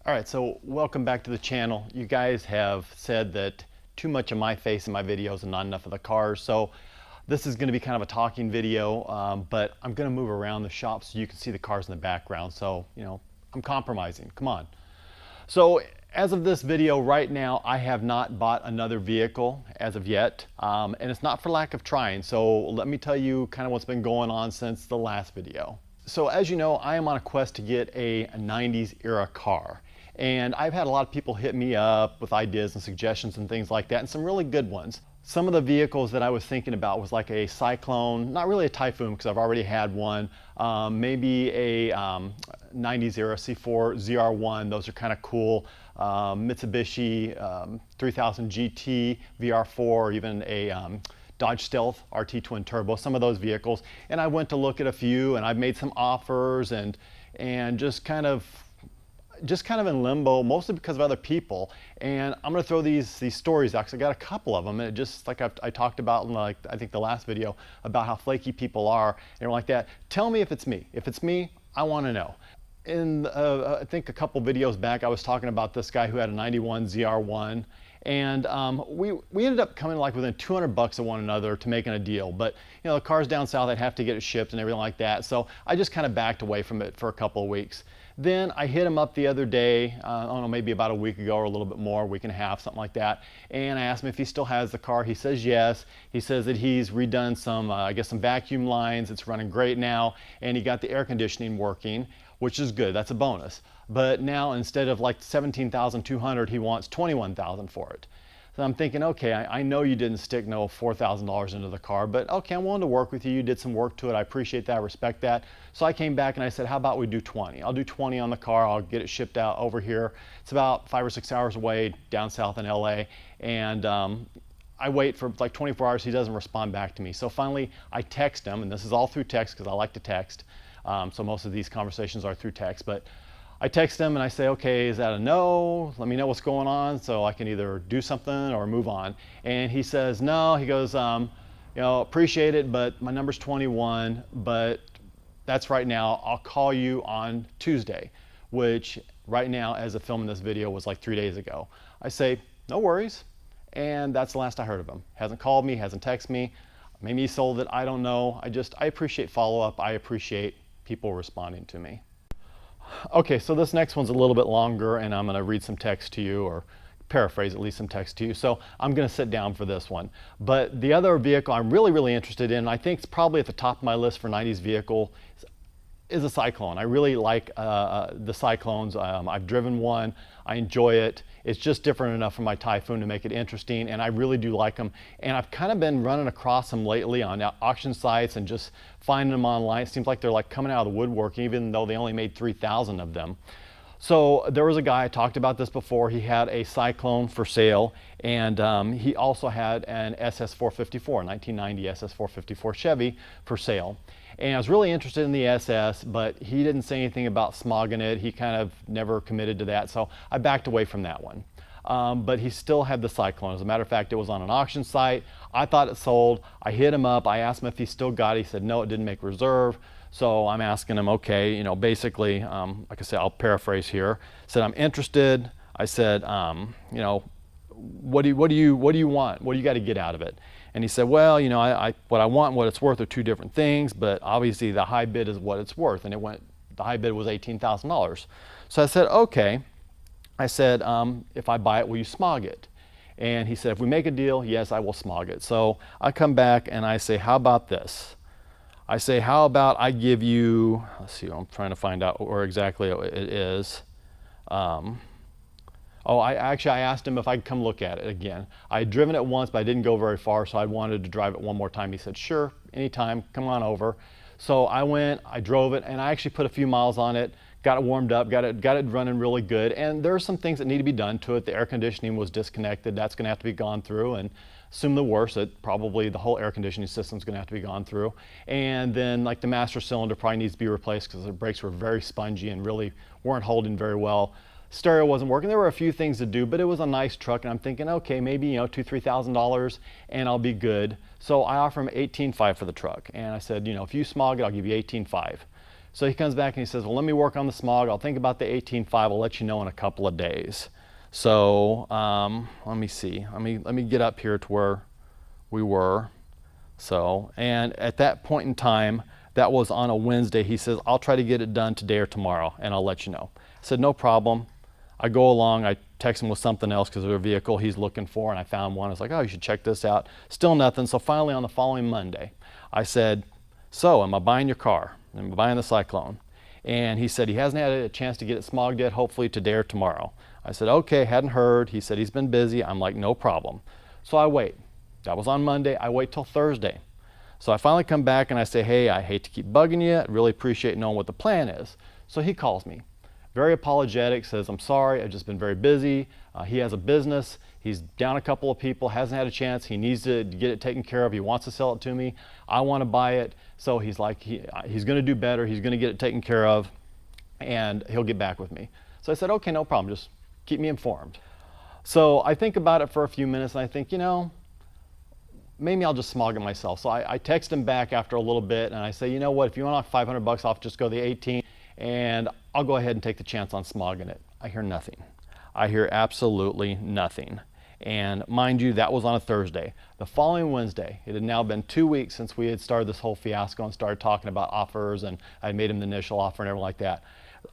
All right, so welcome back to the channel. You guys have said that too much of my face in my videos and not enough of the cars. So this is going to be kind of a talking video, but I'm going to move around the shop so you can see the cars in the background. So, I'm compromising. Come on. So as of this video right now, I have not bought another vehicle as of yet, and it's not for lack of trying. So let me tell you kind of what's been going on since the last video. So as you know, I am on a quest to get a 90s era car. And I've had a lot of people hit me up with ideas and suggestions and things like that, and some really good ones. Some of the vehicles that I was thinking about was like a Cyclone, not really a Typhoon because I've already had one, maybe a 90s era C4 ZR1, those are kind of cool. Mitsubishi 3000 GT VR4, or even a Dodge Stealth RT twin turbo, some of those vehicles. And I went to look at a few, and I've made some offers and just kind of in limbo, mostly because of other people. And I'm going to throw these stories out because I got a couple of them, and it just like I talked about in I think the last video about how flaky people are and like that. Tell me if it's me. If it's me, I want to know. In I think a couple videos back, I was talking about this guy who had a 91 ZR1, and we ended up coming like within 200 bucks of one another to making a deal. But the car's down south, I'd have to get it shipped and everything like that. So I just kind of backed away from it for a couple of weeks. Then I hit him up the other day, I don't know, maybe about a week ago or a little bit more, a week and a half, something like that. And I asked him if he still has the car. He says yes. He says that he's redone some, I guess some vacuum lines. It's running great now. And he got the air conditioning working, which is good. That's a bonus. But now instead of like $17,200, he wants $21,000 for it. So I'm thinking, okay, I know you didn't stick no $4,000 into the car, but okay, I'm willing to work with you. You did some work to it. I appreciate that. I respect that. So I came back and I said, how about we do 20? I'll do 20 on the car. I'll get it shipped out over here. It's about 5 or 6 hours away down south in LA. And I wait for like 24 hours. He doesn't respond back to me. So finally I text him, and this is all through text because I like to text. So most of these conversations are through text, but I text him and I say, okay, is that a no? Let me know what's going on so I can either do something or move on. And he says, no. He goes, appreciate it, but my number's 21, but that's right now. I'll call you on Tuesday, which right now, as of filming this video, was like 3 days ago. I say, no worries. And that's the last I heard of him. Hasn't called me, hasn't texted me. Maybe he sold it, I don't know. I appreciate follow-up. I appreciate people responding to me. Okay, so this next one's a little bit longer, and I'm going to read some text to you, or paraphrase at least some text to you. So I'm going to sit down for this one. But the other vehicle I'm really interested in, and I think it's probably at the top of my list for 90s vehicle, is a Cyclone. I really like the Cyclones. I've driven one. I enjoy it. It's just different enough from my Typhoon to make it interesting, and I really do like them. And I've kind of been running across them lately on auction sites and just finding them online. It seems like they're like coming out of the woodwork, even though they only made 3,000 of them. So there was a guy, I talked about this before, he had a Cyclone for sale, and he also had an SS454, 1990 SS454 Chevy for sale. And I was really interested in the SS, but he didn't say anything about smogging it. He kind of never committed to that, so I backed away from that one. But he still had the Cyclone. As a matter of fact, it was on an auction site. I thought it sold. I hit him up. I asked him if he still got it. He said, no, it didn't make reserve. So I'm asking him, okay, basically, like I said, I'll paraphrase here. I said, I'm interested. I said, what do you want? What do you got to get out of it? And he said, well, what I want and what it's worth are two different things, but obviously the high bid is what it's worth. And the high bid was $18,000. So I said, okay. I said, if I buy it, will you smog it? And he said, if we make a deal, yes, I will smog it. So I come back and I say, how about this? I say, how about I give you, let's see, I'm trying to find out where exactly it is. I asked him if I could come look at it again. I had driven it once, but I didn't go very far, so I wanted to drive it one more time. He said, sure, anytime, come on over. So I went, I drove it, and I actually put a few miles on it, got it warmed up, got it running really good. And there are some things that need to be done to it. The air conditioning was disconnected. That's going to have to be gone through, and assume the worst, that probably the whole air conditioning system is going to have to be gone through. And then like the master cylinder probably needs to be replaced because the brakes were very spongy and really weren't holding very well. Stereo wasn't working. There were a few things to do, but it was a nice truck, and I'm thinking, okay, maybe $2,000-3,000 and I'll be good. So I offer him $18,500 for the truck, and I said, if you smog it, I'll give you $18,500. So he comes back and he says, well, let me work on the smog. I'll think about the 18.5. I'll let you know in a couple of days. So let me see. Let me get up here to where we were. So, and at that point in time, that was on a Wednesday. He says, I'll try to get it done today or tomorrow, and I'll let you know. I said, no problem. I go along, I text him with something else because there's a vehicle he's looking for, and I found one. I was like, oh, you should check this out. Still nothing. So finally on the following Monday, I said, so am I buying your car? Am I buying the Cyclone? And he said he hasn't had a chance to get it smogged yet, hopefully today or tomorrow. I said, okay, hadn't heard. He said he's been busy. I'm like, no problem. So I wait. That was on Monday. I wait till Thursday. So I finally come back and I say, hey, I hate to keep bugging you. I really appreciate knowing what the plan is. So he calls me. Very apologetic, says, I'm sorry, I've just been very busy. He has a business. He's down a couple of people, hasn't had a chance. He needs to get it taken care of. He wants to sell it to me. I want to buy it. So he's like, he's going to do better. He's going to get it taken care of, and he'll get back with me. So I said, okay, no problem. Just keep me informed. So I think about it for a few minutes, and I think, you know, maybe I'll just smog it myself. So I text him back after a little bit, and I say, you know what, if you want to knock 500 bucks off, just go the 18, and I'll go ahead and take the chance on smogging it. I hear nothing. I hear absolutely nothing. And mind you, that was on a Thursday. The following Wednesday, it had now been 2 weeks since we had started this whole fiasco and started talking about offers, and I made him the initial offer and everything like that.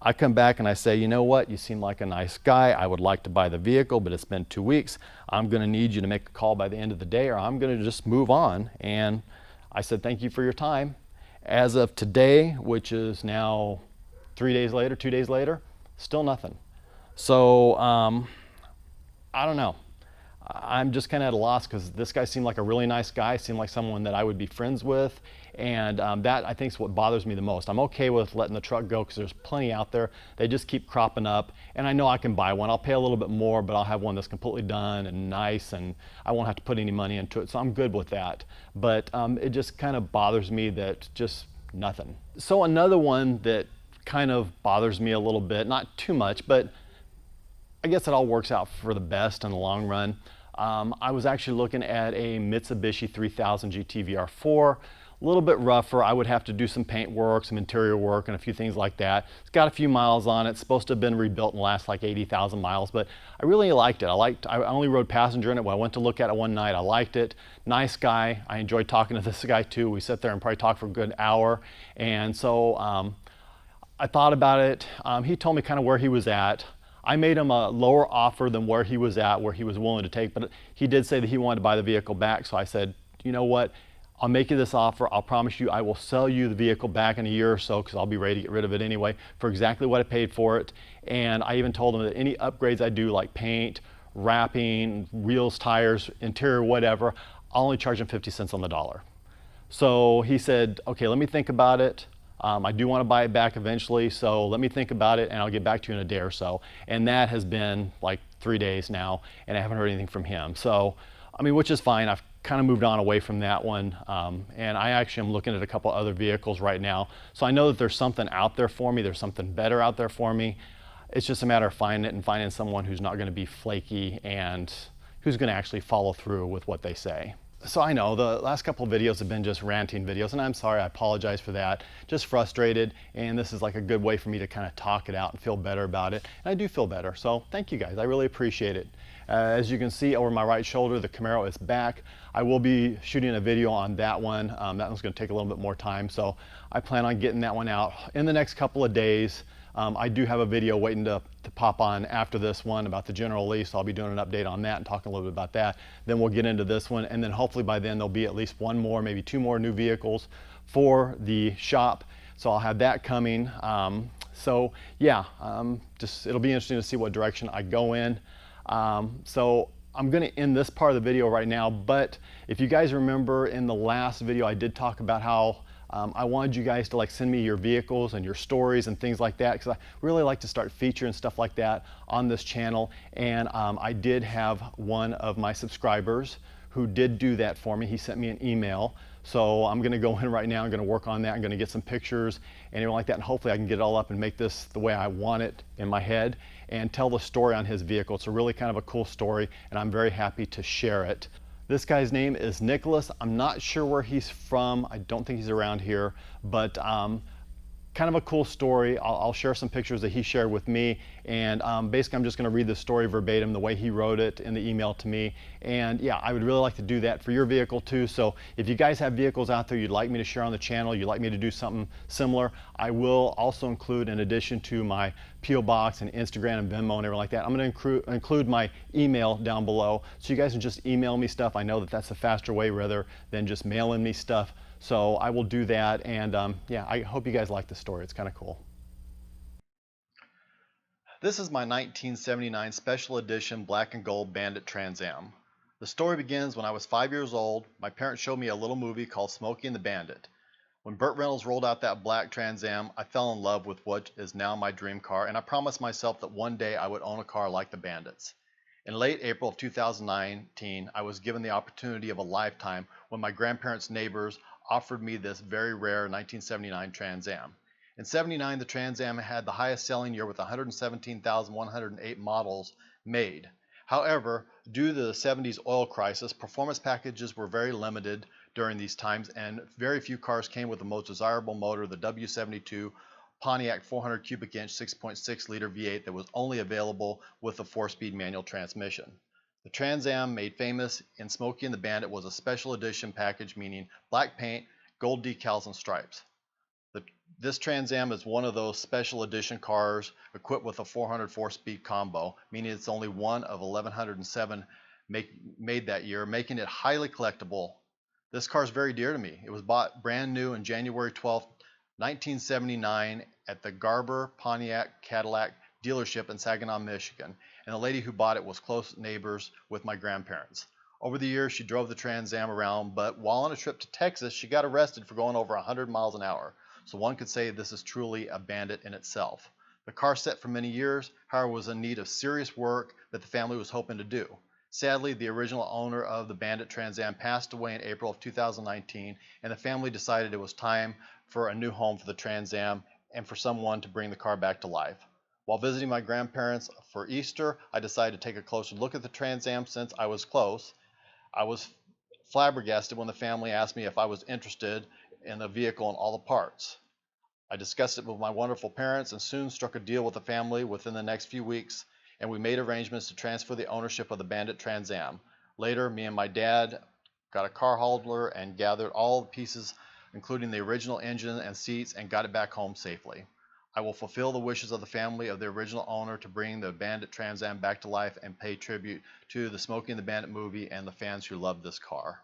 I come back and I say, you know what, you seem like a nice guy. I would like to buy the vehicle, but it's been 2 weeks. I'm going to need you to make a call by the end of the day, or I'm going to just move on. And I said, thank you for your time. As of today, which is now 3 days later, 2 days later, still nothing. So I don't know. I'm just kind of at a loss because this guy seemed like a really nice guy, seemed like someone that I would be friends with, and that I think is what bothers me the most. I'm okay with letting the truck go because there's plenty out there. They just keep cropping up, and I know I can buy one. I'll pay a little bit more, but I'll have one that's completely done and nice, and I won't have to put any money into it, so I'm good with that. But it just kind of bothers me that just nothing. So another one that kind of bothers me a little bit, not too much, but I guess it all works out for the best in the long run. I was actually looking at a Mitsubishi 3000 GT VR4, a little bit rougher. I would have to do some paint work, some interior work, and a few things like that. It's got a few miles on it. It's supposed to have been rebuilt in the last like 80,000 miles, but I really liked it. I only rode passenger in it. When I went to look at it one night, I liked it. Nice guy. I enjoyed talking to this guy too. We sat there and probably talked for a good hour. And so I thought about it. He told me kind of where he was at. I made him a lower offer than where he was at, where he was willing to take, but he did say that he wanted to buy the vehicle back. So I said, you know what, I'll make you this offer. I'll promise you I will sell you the vehicle back in a year or so, because I'll be ready to get rid of it anyway, for exactly what I paid for it. And I even told him that any upgrades I do, like paint, wrapping, wheels, tires, interior, whatever, I'll only charge him 50 cents on the dollar. So he said, okay, let me think about it. I do want to buy it back eventually, so let me think about it and I'll get back to you in a day or so. And that has been like 3 days now, and I haven't heard anything from him. So, I mean, which is fine. I've kind of moved on away from that one. And I actually am looking at a couple other vehicles right now. So I know that there's something out there for me. There's something better out there for me. It's just a matter of finding it and finding someone who's not going to be flaky and who's going to actually follow through with what they say. So I know the last couple of videos have been just ranting videos, and I'm sorry, I apologize for that. Just frustrated, and this is like a good way for me to kind of talk it out and feel better about it. And I do feel better, so thank you guys. I really appreciate it. As you can see over my right shoulder, the Camaro is back. I will be shooting a video on that one. That one's going to take a little bit more time, so I plan on getting that one out in the next couple of days. I do have a video waiting to pop on after this one about the general lease. I'll be doing an update on that and talking a little bit about that. Then we'll get into this one, and then hopefully by then there'll be at least one more, maybe two more new vehicles for the shop. So I'll have that coming. So yeah, it'll be interesting to see what direction I go in. So I'm going to end this part of the video right now, but if you guys remember in the last video I did talk about how I wanted you guys to like send me your vehicles and your stories and things like that, because I really like to start featuring stuff like that on this channel. And I did have one of my subscribers who did do that for me. He sent me an email. So I'm going to go in right now. I'm going to work on that. I'm going to get some pictures and everything like that. And hopefully I can get it all up and make this the way I want it in my head and tell the story on his vehicle. It's a really kind of a cool story, and I'm very happy to share it. This guy's name is Nicholas. I'm not sure where he's from. I don't think he's around here, but kind of a cool story. I'll share some pictures that he shared with me, and basically I'm just going to read the story verbatim the way he wrote it in the email to me. And yeah, I would really like to do that for your vehicle too. So if you guys have vehicles out there you'd like me to share on the channel, you'd like me to do something similar, I will also include, in addition to my P.O. Box and Instagram and Venmo and everything like that, I'm going to include my email down below, so you guys can just email me stuff. I know that that's a faster way rather than just mailing me stuff. So I will do that, and yeah, I hope you guys like the story. It's kind of cool. This is my 1979 Special Edition Black and Gold Bandit Trans Am. The story begins when I was 5 years old. My parents showed me a little movie called Smokey and the Bandit. When Burt Reynolds rolled out that black Trans Am, I fell in love with what is now my dream car, and I promised myself that one day I would own a car like the Bandits. In late April of 2019, I was given the opportunity of a lifetime when my grandparents' neighbors offered me this very rare 1979 Trans Am. In '79, the Trans Am had the highest selling year with 117,108 models made. However, due to the '70s oil crisis, performance packages were very limited during these times, and very few cars came with the most desirable motor, the W72 Pontiac 400 cubic inch 6.6 liter V8 that was only available with a 4-speed manual transmission. The Trans Am, made famous in Smokey and the Bandit, was a special edition package, meaning black paint, gold decals, and stripes. This Trans Am is one of those special edition cars equipped with a 404-speed combo, meaning it's only one of 1,107 made that year, making it highly collectible. This car is very dear to me. It was bought brand new on January 12, 1979 at the Garber Pontiac Cadillac dealership in Saginaw, Michigan, and the lady who bought it was close neighbors with my grandparents. Over the years, she drove the Trans Am around, but while on a trip to Texas, she got arrested for going over 100 miles an hour. So one could say this is truly a bandit in itself. The car sat for many years, however, was in need of serious work that the family was hoping to do. Sadly, the original owner of the Bandit Trans Am passed away in April of 2019, and the family decided it was time for a new home for the Trans Am and for someone to bring the car back to life. While visiting my grandparents for Easter, I decided to take a closer look at the Trans Am since I was close. I was flabbergasted when the family asked me if I was interested in the vehicle and all the parts. I discussed it with my wonderful parents and soon struck a deal with the family within the next few weeks, and we made arrangements to transfer the ownership of the Bandit Trans Am. Later, me and my dad got a car hauler and gathered all the pieces, including the original engine and seats, and got it back home safely. I will fulfill the wishes of the family of the original owner to bring the Bandit Trans Am back to life and pay tribute to the Smokey and the Bandit movie and the fans who love this car.